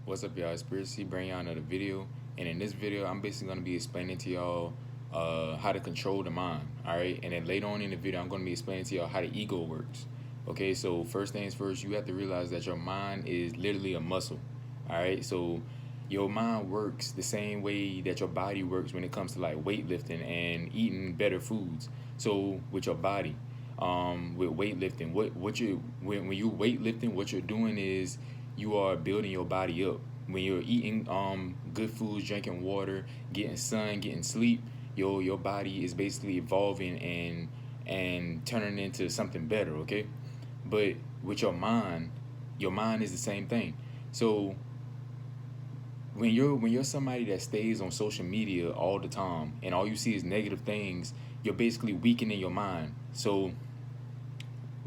What's up, y'all? It's Spirity bringing y'all another video. And in this video, I'm basically going to be explaining to y'all how to control the mind. All right. And then later on in the video, I'm going to be explaining to y'all how the ego works. Okay. So, first things first, you have to realize that your mind is literally a muscle. All right. So, your mind works the same way that your body works when it comes to like weightlifting and eating better foods. So, with your body, with weightlifting, when you weightlifting, what you're doing is you are building your body up. When you're eating good foods, drinking water, getting sun, getting sleep, your body is basically evolving and turning into something better, okay? But with your mind is the same thing. So when you're somebody that stays on social media all the time and all you see is negative things, you're basically weakening your mind. But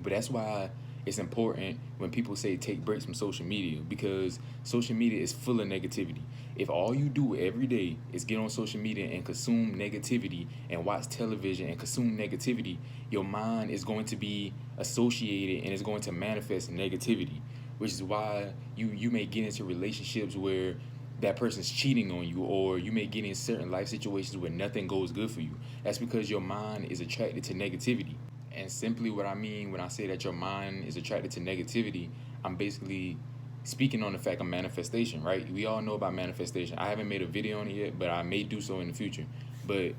that's why it's important when people say take breaks from social media, because social media is full of negativity. If all you do every day is get on social media and consume negativity and watch television and consume negativity, your mind is going to be associated and is going to manifest negativity, which is why you may get into relationships where that person's cheating on you, or you may get in certain life situations where nothing goes good for you. That's because your mind is attracted to negativity. And simply what I mean when I say that your mind is attracted to negativity, I'm basically speaking on the fact of manifestation, right? We all know about manifestation. I haven't made a video on it yet, but I may do so in the future. But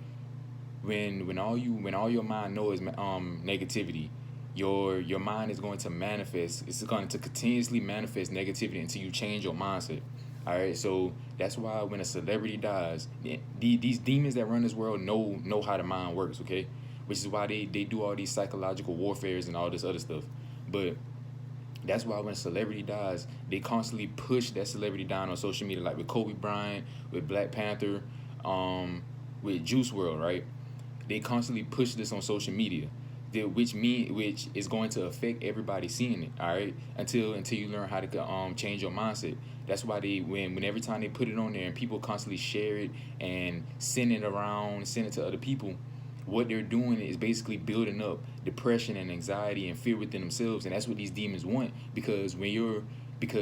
when all your mind knows is negativity, your mind is going to manifest. It's going to continuously manifest negativity until you change your mindset. All right, so that's why when a celebrity dies, these demons that run this world know how the mind works. Okay, which is why they do all these psychological warfares and all this other stuff. But that's why when a celebrity dies, they constantly push that celebrity down on social media, like with Kobe Bryant, with Black Panther, with Juice World, right? They constantly push this on social media, which is going to affect everybody seeing it. All right, until you learn how to change your mindset. That's why when every time they put it on there and people constantly share it and send it around, send it to other people, what they're doing is basically building up depression and anxiety and fear within themselves, and that's what these demons want. Because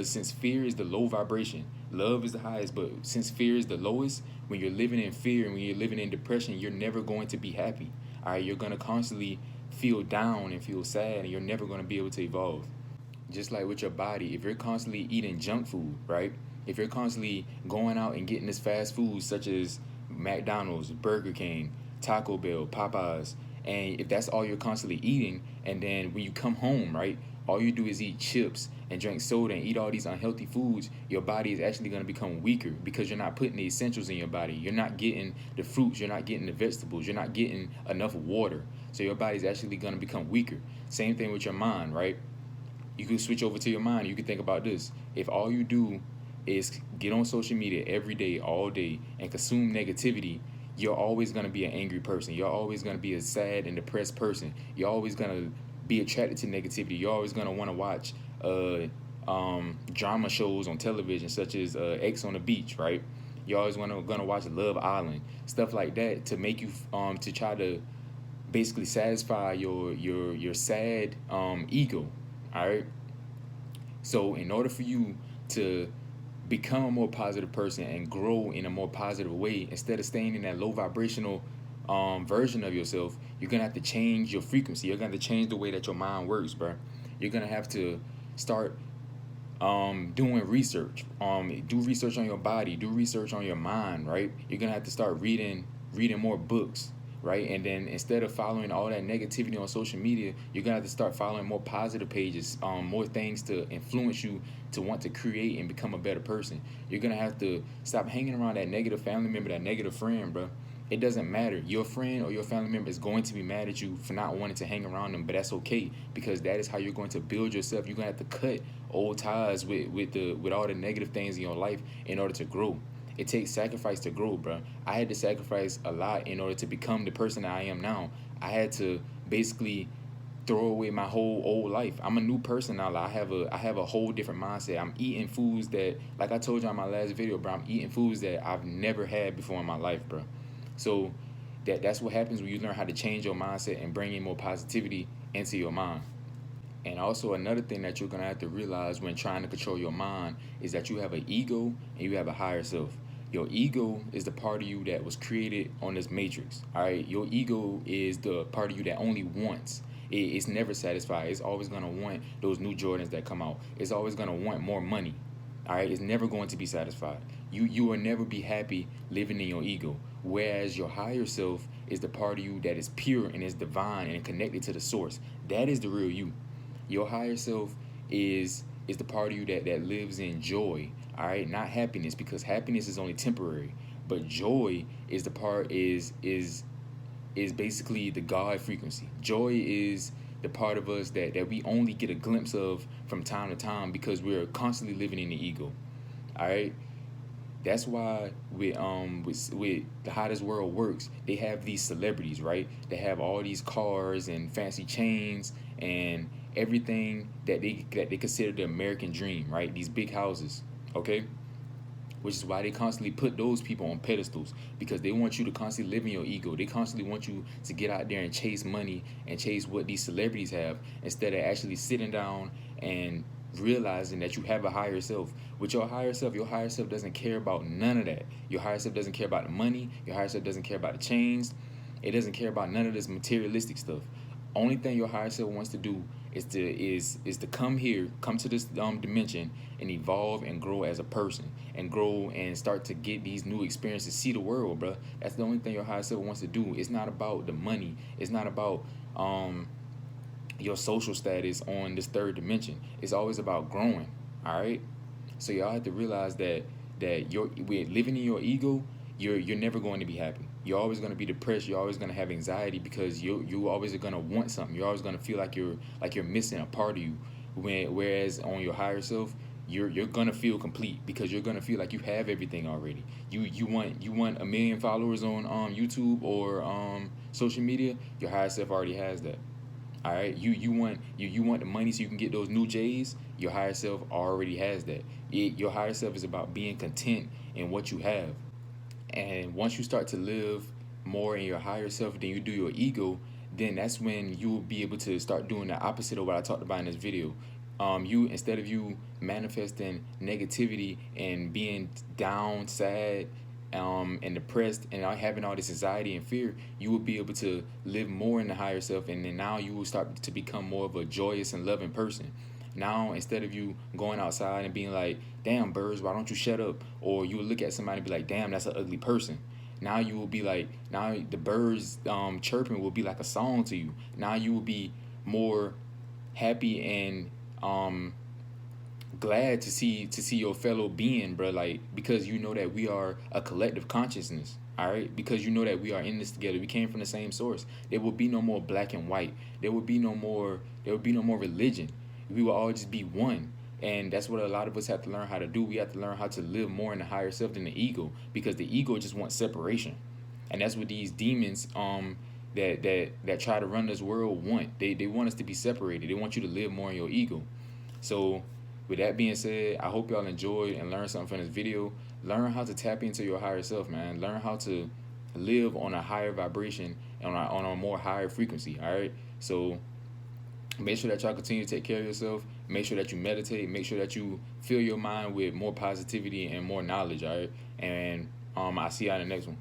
since fear is the low vibration, love is the highest, but since fear is the lowest, when you're living in fear and when you're living in depression, you're never going to be happy. All right, you're going to constantly feel down and feel sad, and you're never going to be able to evolve. Just like with your body, if you're constantly eating junk food, right? If you're constantly going out and getting this fast food such as McDonald's, Burger King, Taco Bell, Popeyes, and if that's all you're constantly eating, and then when you come home, right, all you do is eat chips and drink soda and eat all these unhealthy foods, your body is actually going to become weaker because you're not putting the essentials in your body. You're not getting the fruits, you're not getting the vegetables, you're not getting enough water. So your body's actually going to become weaker. Same thing with your mind, right? You can switch over to your mind. You can think about this. If all you do is get on social media every day, all day, and consume negativity, you're always going to be an angry person. You're always going to be a sad and depressed person. You're always going to be attracted to negativity. You're always going to want to watch drama shows on television, such as X on the Beach, right? You're always gonna watch Love Island, stuff like that, to make you to try to basically satisfy your sad ego. All right. So in order for you to become a more positive person and grow in a more positive way, instead of staying in that low vibrational version of yourself, you're gonna have to change your frequency. You're gonna have to change the way that your mind works, bro. You're gonna have to start doing research. Do research on your body. Do research on your mind. Right. You're gonna have to start reading more books. Right. And then instead of following all that negativity on social media, you're gonna have to start following more positive pages, more things to influence you to want to create and become a better person. You're gonna have to stop hanging around that negative family member, that negative friend, bro. It doesn't matter. Your friend or your family member is going to be mad at you for not wanting to hang around them, but that's okay, because that is how you're going to build yourself. You're gonna have to cut old ties with all the negative things in your life in order to grow. It takes sacrifice to grow, bro. I had to sacrifice a lot in order to become the person that I am now. I had to basically throw away my whole old life. I'm a new person now. Like, I have a whole different mindset. I'm eating foods that, like I told you in my last video, bro, I'm eating foods that I've never had before in my life, bro. So that's what happens when you learn how to change your mindset and bring in more positivity into your mind. And also another thing that you're gonna have to realize when trying to control your mind is that you have an ego and you have a higher self. Your ego is the part of you that was created on this matrix. All right, your ego is the part of you that only wants. It's never satisfied. It's always gonna want those new Jordans that come out. It's always gonna want more money. All right, it's never going to be satisfied. You will never be happy living in your ego. Whereas your higher self is the part of you that is pure and is divine and connected to the source. That is the real you. Your higher self is the part of you that lives in joy, all right, not happiness, because happiness is only temporary. But joy is the part is basically the God frequency. Joy is the part of us that we only get a glimpse of from time to time because we're constantly living in the ego. All right. That's why with the How This World Works, they have these celebrities, right? They have all these cars and fancy chains and everything that they consider the American dream, right? These big houses, okay? Which is why they constantly put those people on pedestals, because they want you to constantly live in your ego. They constantly want you to get out there and chase money and chase what these celebrities have, instead of actually sitting down and realizing that you have a higher self. With your higher self doesn't care about none of that. Your higher self doesn't care about the money. Your higher self doesn't care about the chains. It doesn't care about none of this materialistic stuff. Only thing your higher self wants to do is to come here, come to this dimension, and evolve and grow as a person, and grow and start to get these new experiences, see the world, bro. That's the only thing your higher self wants to do. It's not about the money. It's not about your social status on this third dimension. It's always about growing. All right. So y'all have to realize that you're with living in your ego, you're never going to be happy. You're always going to be depressed. You're always going to have anxiety because you always are going to want something. You're always going to feel like you're missing a part of you. Whereas on your higher self, you're gonna feel complete because you're gonna feel like you have everything already. You want 1 million followers on YouTube or social media. Your higher self already has that. All right, you want the money so you can get those new J's. Your higher self already has that. Your higher self is about being content in what you have. And once you start to live more in your higher self than you do your ego, then that's when you will be able to start doing the opposite of what I talked about in this video. You, instead of you manifesting negativity and being down, sad, and depressed, and having all this anxiety and fear, you will be able to live more in the higher self, and then now you will start to become more of a joyous and loving person. Now, instead of you going outside and being like, damn, birds, why don't you shut up? Or you will look at somebody and be like, damn, that's an ugly person. Now you will be like, now the birds chirping will be like a song to you. Now you will be more happy and glad to see your fellow being, bro. Like, because you know that we are a collective consciousness. All right, because you know that we are in this together. We came from the same source. There will be no more black and white. There will be no more religion. We will all just be one. And that's what a lot of us have to learn how to do. We have to learn how to live more in the higher self than the ego, because the ego just wants separation. And that's what these demons that try to run this world want. They want us to be separated. They want you to live more in your ego. So with that being said, I hope y'all enjoyed and learned something from this video. Learn how to tap into your higher self, man. Learn how to live on a higher vibration and on a more higher frequency. All right. So make sure that y'all continue to take care of yourself. Make sure that you meditate. Make sure that you fill your mind with more positivity and more knowledge. All right. And I'll see y'all in the next one.